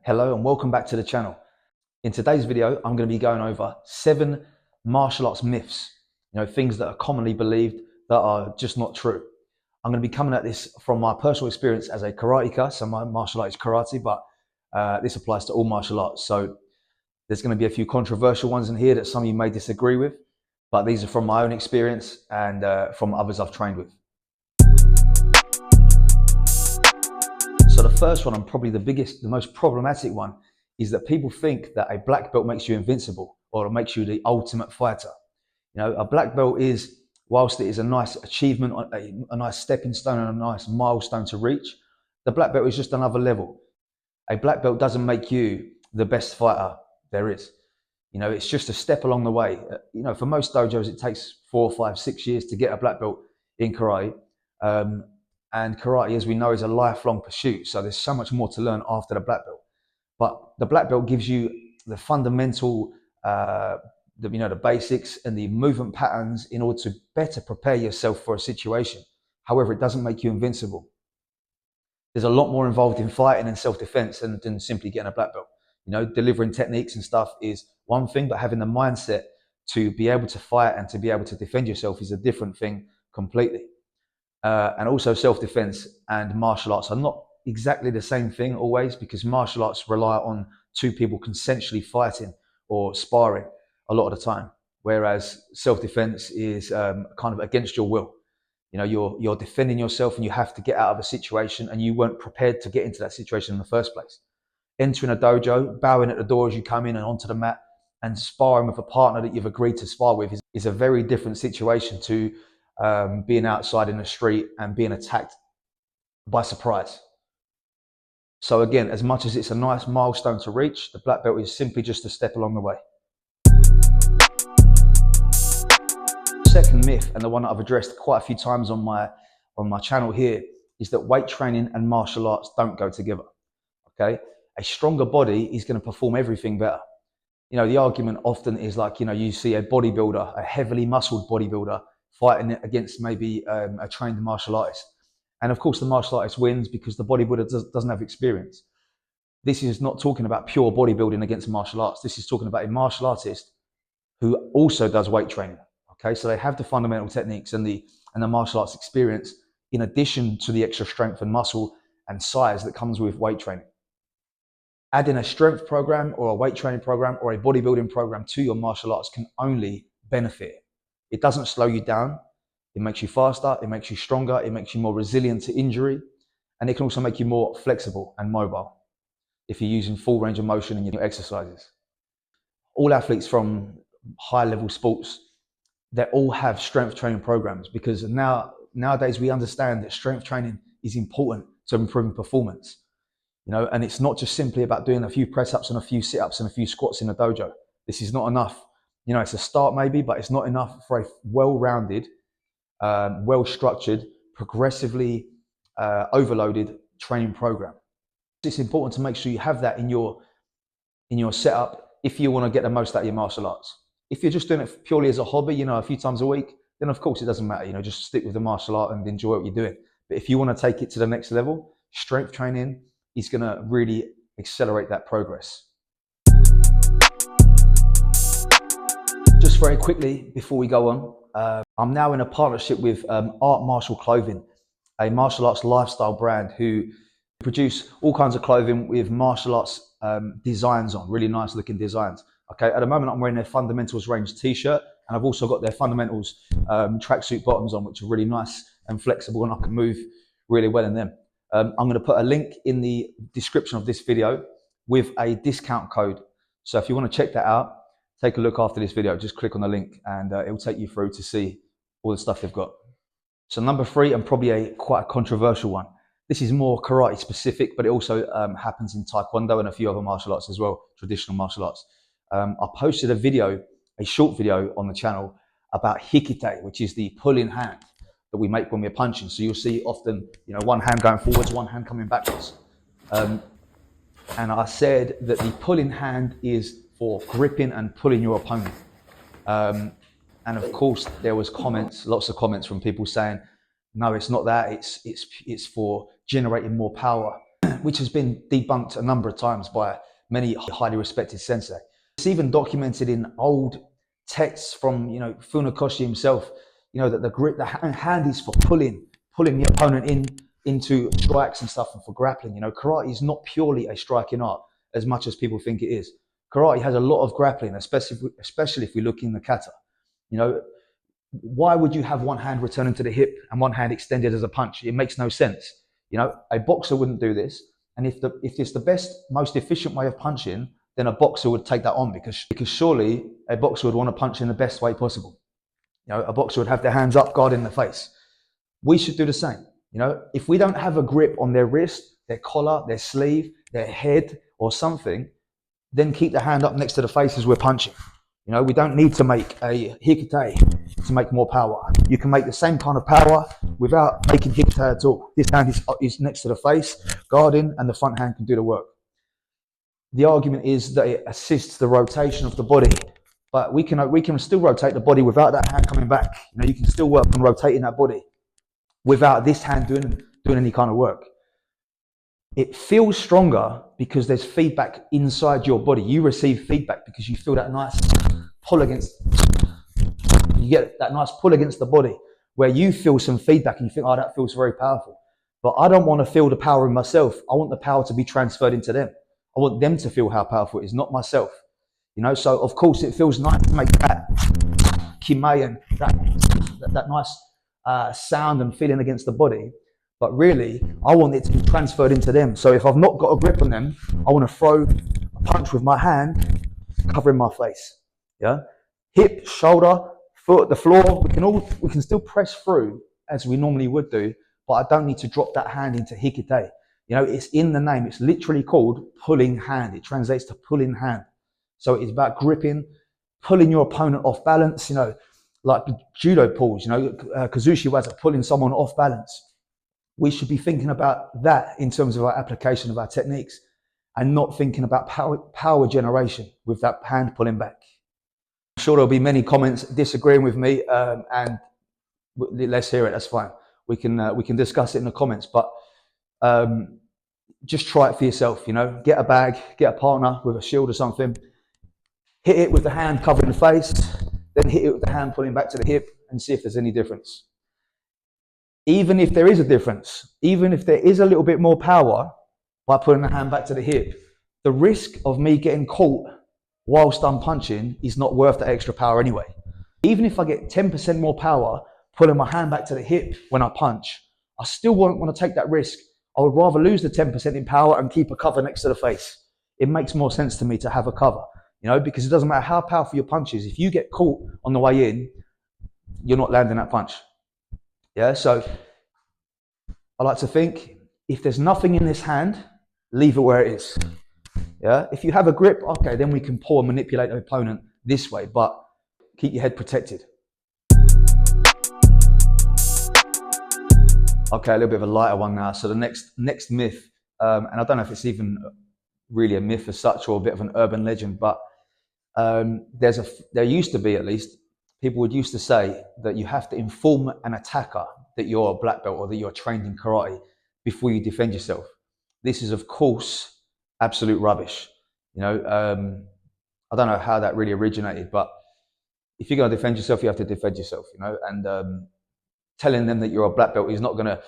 Hello and welcome back to the channel. In today's video, I'm going to be going over 7 martial arts myths, things that are commonly believed that are just not true. I'm going to be coming at this from my personal experience as a karateka, so my martial art is karate, but this applies to all martial arts. So there's going to be a few controversial ones in here that some of you may disagree with, but these are from my own experience and from others I've trained with. So the first one, and probably the most problematic one, is that people think that a black belt makes you invincible or it makes you the ultimate fighter. A black belt is, whilst it is a nice achievement, a nice stepping stone and a nice milestone to reach, the black belt is just another level. A black belt doesn't make you the best fighter there is. It's just a step along the way. For most dojos, it takes 4, 5, 6 years to get a black belt in karate. And karate, as we know, is a lifelong pursuit. So there's so much more to learn after the black belt. But the black belt gives you the fundamental, the basics and the movement patterns in order to better prepare yourself for a situation. However, it doesn't make you invincible. There's a lot more involved in fighting and self-defense than simply getting a black belt. Delivering techniques and stuff is one thing, but having the mindset to be able to fight and to be able to defend yourself is a different thing completely. And also self-defense and martial arts are not exactly the same thing always, because martial arts rely on 2 people consensually fighting or sparring a lot of the time, whereas self-defense is kind of against your will. You're defending yourself and you have to get out of a situation and you weren't prepared to get into that situation in the first place. Entering a dojo, bowing at the door as you come in and onto the mat, and sparring with a partner that you've agreed to spar with is a very different situation to being outside in the street and being attacked by surprise. So again, as much as it's a nice milestone to reach, the black belt is simply just a step along the way. Second myth, and the one that I've addressed quite a few times on my channel here, is that weight training and martial arts don't go together. Okay, a stronger body is going to perform everything better. The argument often is like, you see a bodybuilder, a heavily muscled bodybuilder, fighting against maybe a trained martial artist. And of course the martial artist wins because the bodybuilder doesn't have experience. This is not talking about pure bodybuilding against martial arts. This is talking about a martial artist who also does weight training. Okay, so they have the fundamental techniques and the martial arts experience in addition to the extra strength and muscle and size that comes with weight training. Adding a strength program or a weight training program or a bodybuilding program to your martial arts can only benefit. It doesn't slow you down. It makes you faster, it makes you stronger, it makes you more resilient to injury, and it can also make you more flexible and mobile if you're using full range of motion in your exercises. All athletes from high level sports, they all have strength training programs, because nowadays we understand that strength training is important to improving performance. And it's not just simply about doing a few press-ups and a few sit-ups and a few squats in a dojo. This is not enough. It's a start maybe, but it's not enough for a well-rounded, well-structured, progressively overloaded training program. It's important to make sure you have that in your setup if you want to get the most out of your martial arts. If you're just doing it purely as a hobby, a few times a week, then of course it doesn't matter. Just stick with the martial art and enjoy what you're doing. But if you want to take it to the next level, strength training is going to really accelerate that progress. Just very quickly before we go on, I'm now in a partnership with Art Martial Clothing, a martial arts lifestyle brand who produce all kinds of clothing with martial arts designs on, really nice looking designs. Okay, at the moment I'm wearing their Fundamentals range t-shirt, and I've also got their Fundamentals tracksuit bottoms on, which are really nice and flexible, and I can move really well in them. I'm going to put a link in the description of this video with a discount code. So if you want to check that out, take a look after this video, just click on the link and it will take you through to see all the stuff they've got. So number 3, and probably quite a controversial one. This is more karate specific, but it also happens in taekwondo and a few other martial arts as well, traditional martial arts. I posted a short video on the channel about hikite, which is the pull-in hand that we make when we're punching. So you'll see often, one hand going forwards, one hand coming backwards. And I said that the pull-in hand is for gripping and pulling your opponent. And of course, there was lots of comments from people saying, no, it's not that. It's for generating more power. which has been debunked a number of times by many highly respected sensei. It's even documented in old texts from, Funakoshi himself, that the hand is for pulling the opponent into strikes and stuff, and for grappling. Karate is not purely a striking art as much as people think it is. Karate has a lot of grappling, especially if we look in the kata. Why would you have one hand returning to the hip and one hand extended as a punch? It makes no sense. A boxer wouldn't do this. And if it's the best, most efficient way of punching, then a boxer would take that on, because surely a boxer would want to punch in the best way possible. A boxer would have their hands up, guarding the face. We should do the same. If we don't have a grip on their wrist, their collar, their sleeve, their head, or something, then keep the hand up next to the face as we're punching. We don't need to make a hikite to make more power. You can make the same kind of power without making hikite at all. This hand is next to the face, guarding, and the front hand can do the work. The argument is that it assists the rotation of the body, but we can still rotate the body without that hand coming back. You can still work on rotating that body without this hand doing any kind of work. It feels stronger because there's feedback inside your body. You receive feedback because you feel that nice pull against. You get that nice pull against the body where you feel some feedback and you think, oh, that feels very powerful. But I don't want to feel the power in myself. I want the power to be transferred into them. I want them to feel how powerful it is, not myself. So of course it feels nice to make that kimei and that nice sound and feeling against the body. But really, I want it to be transferred into them. So if I've not got a grip on them, I want to throw a punch with my hand, covering my face. Yeah, hip, shoulder, foot, the floor. We can still press through as we normally would do, but I don't need to drop that hand into hikite. It's in the name. It's literally called pulling hand. It translates to pulling hand. So it's about gripping, pulling your opponent off balance. Like judo pulls. Kazushi waza, pulling someone off balance. We should be thinking about that in terms of our application of our techniques, and not thinking about power generation with that hand pulling back. I'm sure there'll be many comments disagreeing with me, and let's hear it. That's fine. We can discuss it in the comments, but just try it for yourself. Get a bag, get a partner with a shield or something, hit it with the hand covering the face, then hit it with the hand pulling back to the hip, and see if there's any difference. Even if there is a difference, even if there is a little bit more power by putting the hand back to the hip, the risk of me getting caught whilst I'm punching is not worth the extra power anyway. Even if I get 10% more power pulling my hand back to the hip when I punch, I still won't want to take that risk. I would rather lose the 10% in power and keep a cover next to the face. It makes more sense to me to have a cover, because it doesn't matter how powerful your punch is. If you get caught on the way in, you're not landing that punch. Yeah, so I like to think, if there's nothing in this hand, leave it where it is. Yeah, if you have a grip, okay, then we can pull and manipulate the opponent this way, but keep your head protected. Okay, a little bit of a lighter one now. So the next myth, and I don't know if it's even really a myth as such or a bit of an urban legend, but there used to be, at least, people would used to say that you have to inform an attacker that you're a black belt or that you're trained in karate before you defend yourself. This is, of course, absolute rubbish. I don't know how that really originated, but if you're going to defend yourself, you have to defend yourself, and telling them that you're a black belt is not going to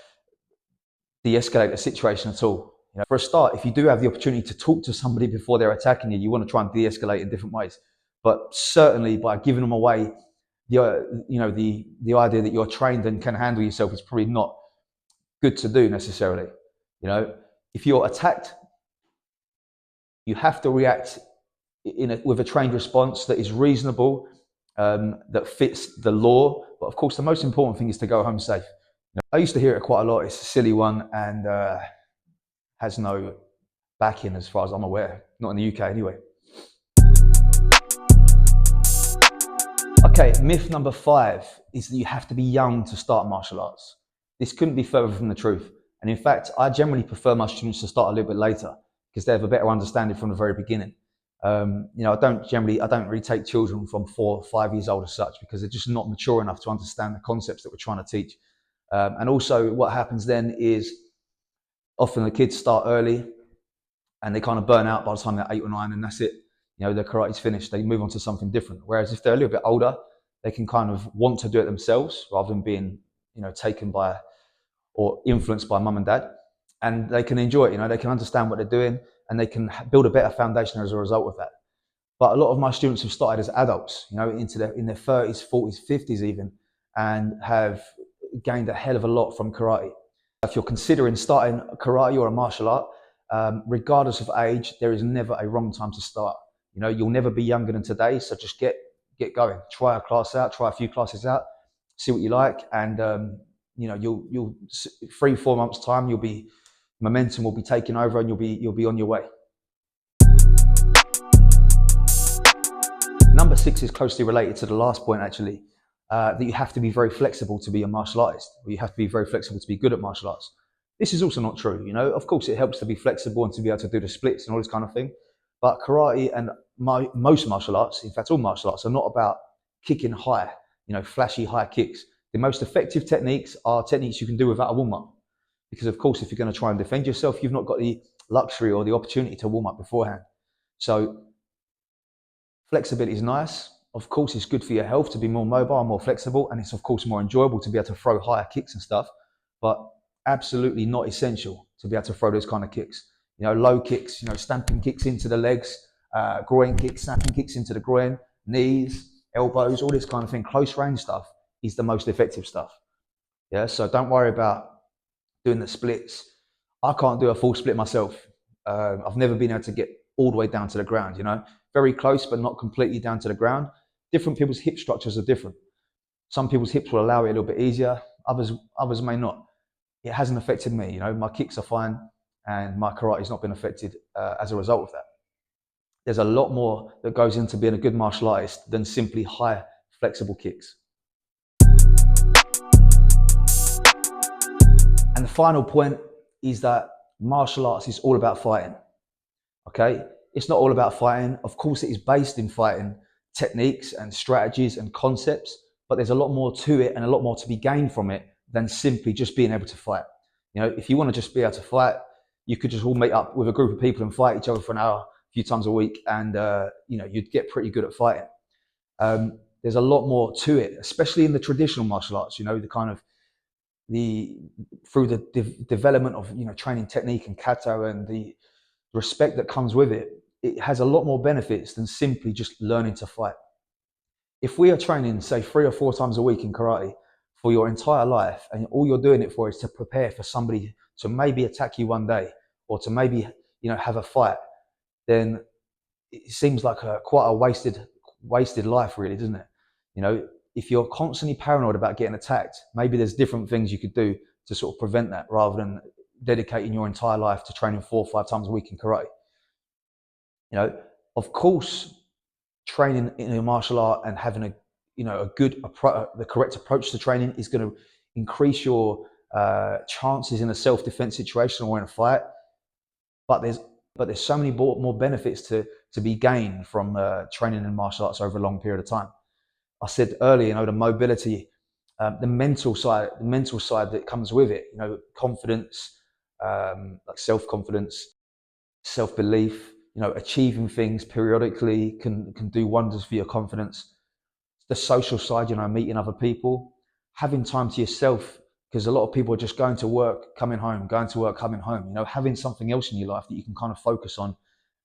de-escalate the situation at all. For a start, if you do have the opportunity to talk to somebody before they're attacking you, you want to try and de-escalate in different ways. But certainly by giving them away, the idea that you're trained and can handle yourself is probably not good to do necessarily. If you're attacked, you have to react with a trained response that is reasonable, that fits the law. But of course, the most important thing is to go home safe. I used to hear it quite a lot. It's a silly one and has no backing as far as I'm aware. Not in the UK anyway. Okay, myth number 5 is that you have to be young to start martial arts. This couldn't be further from the truth. And in fact, I generally prefer my students to start a little bit later because they have a better understanding from the very beginning. I don't really take children from 4 or 5 years old as such, because they're just not mature enough to understand the concepts that we're trying to teach. And also what happens then is Often the kids start early and they kind of burn out by the time they're 8 or 9, and that's it. You know, their karate's finished. They move on to something different. Whereas if they're a little bit older, they can kind of want to do it themselves rather than being, you know, taken by or influenced by mum and dad. And they can enjoy it. You know, they can understand what they're doing, and they can build a better foundation as a result of that. But a lot of my students have started as adults, you know, in their 30s, 40s, 50s even, and have gained a hell of a lot from karate. If you're considering starting karate or a martial art, regardless of age, there is never a wrong time to start. You know, you'll never be younger than today, so just get going. Try a class out, try a few classes out, see what you like, and you know, you'll 3-4 months time, momentum will be taking over, and you'll be on your way. Number 6 is closely related to the last point, actually, that you have to be very flexible to be a martial artist, or you have to be very flexible to be good at martial arts. This is also not true. You know, of course, it helps to be flexible and to be able to do the splits and all this kind of thing. But karate and most martial arts, in fact, all martial arts, are not about kicking high, you know, flashy high kicks. The most effective techniques are techniques you can do without a warm-up. Because, of course, if you're going to try and defend yourself, you've not got the luxury or the opportunity to warm up beforehand. So flexibility is nice. Of course, it's good for your health to be more mobile, more flexible, and it's of course more enjoyable to be able to throw higher kicks and stuff, but absolutely not essential to be able to throw those kind of kicks. You know, low kicks, you know, stamping kicks into the legs, groin kicks, snapping kicks into the groin, knees, elbows, all this kind of thing. Close range stuff is the most effective stuff. Yeah, so don't worry about doing the splits. I can't do a full split myself. I've never been able to get all the way down to the ground, you know, very close, but not completely down to the ground. Different people's hip structures are different. Some people's hips will allow it a little bit easier. Others may not. It hasn't affected me. You know, my kicks are fine, and my karate has not been affected as a result of that. There's a lot more that goes into being a good martial artist than simply high, flexible kicks. And the final point is that martial arts is all about fighting. Okay? It's not all about fighting. Of course, it is based in fighting techniques and strategies and concepts, but there's a lot more to it and a lot more to be gained from it than simply just being able to fight. You know, if you want to just be able to fight, you could just all meet up with a group of people and fight each other for an hour, a few times a week, and you know, you'd get pretty good at fighting. There's a lot more to it, especially in the traditional martial arts. You know, the kind of through the development of, you know, training technique and kata and the respect that comes with it. It has a lot more benefits than simply just learning to fight. If we are training, say, 3 or 4 times a week in karate for your entire life, and all you're doing it for is to prepare for somebody to maybe attack you one day, or to maybe, you know, have a fight, then it seems like quite a wasted life, really, doesn't it? You know, if you're constantly paranoid about getting attacked, maybe there's different things you could do to sort of prevent that, rather than dedicating your entire life to training 4 or 5 times a week in karate. You know, of course, training in a martial art and having the correct approach to training is going to increase your chances in a self-defense situation or in a fight. But there's so many more benefits to be gained from training in martial arts over a long period of time. I said earlier, you know, the mobility, the mental side that comes with it. You know, confidence, like self-confidence, self-belief, you know, achieving things periodically can do wonders for your confidence. The social side, you know, meeting other people, having time to yourself, because a lot of people are just going to work, coming home, going to work, coming home. You know, having something else in your life that you can kind of focus on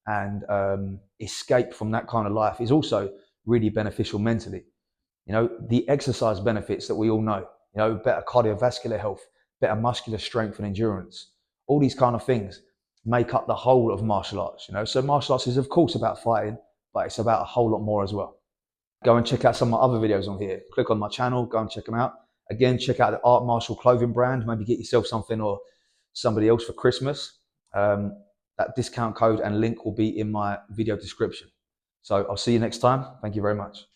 and escape from that kind of life is also really beneficial mentally. You know, the exercise benefits that we all know, you know, better cardiovascular health, better muscular strength and endurance, all these kind of things make up the whole of martial arts. You know, so martial arts is of course about fighting, but it's about a whole lot more as well. Go and check out some of my other videos on here. Click on my channel, go and check them out. Again, check out the Art Martial clothing brand. Maybe get yourself something or somebody else for Christmas. That discount code and link will be in my video description. So I'll see you next time. Thank you very much.